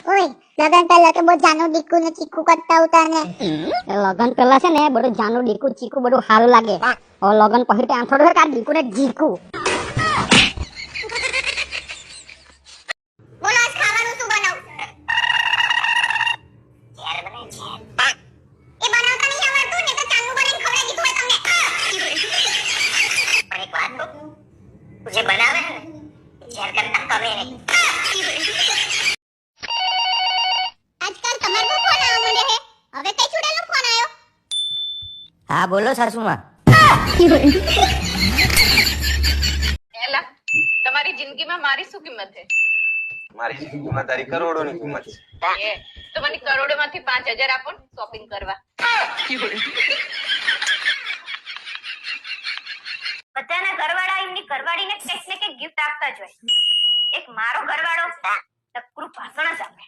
ઓય લગન પહેલા તો બહુ જાનું ડીકુ ને ચીકુ કરતા ઉતા ને લગન પહેલા છે ને બધું જાનું ડીકુ ચીકુ બધું સારું લાગે. હવે લગન પછી તો આમ થોડું કા ડીકુ ને જીકુ. બોલો આજ ખાવાનું શું બનાવું? યાર બને છે એ બનાવતા નહીં આવડતું ને તો ચાંગુ બનાવીને ખવડાવી દીધું હોય તમને. પણ એક વાત તો જે બનાવે ને શેર કરતા કમે નહીં. આજકાલ તમારો ફોન આવવા માંડ્યો હે. હવે કઈ છુડેલો ફોન આવ્યો? હા બોલો સાસુમાં. એલા તમારી જિંદગીમાં મારી શું કિંમત છે? મારી જિંદગીમાં તારી કરોડોની કિંમત છે. તો મને કરોડોમાંથી 5,000 આપો શોપિંગ કરવા. બધાના ઘરવાળા એમની ઘરવાળીને કંઈક ને કંઈક ગિફ્ટ આપતા જ હોય. એક મારો ઘરવાળો નકરું ભાષણ જ આપે.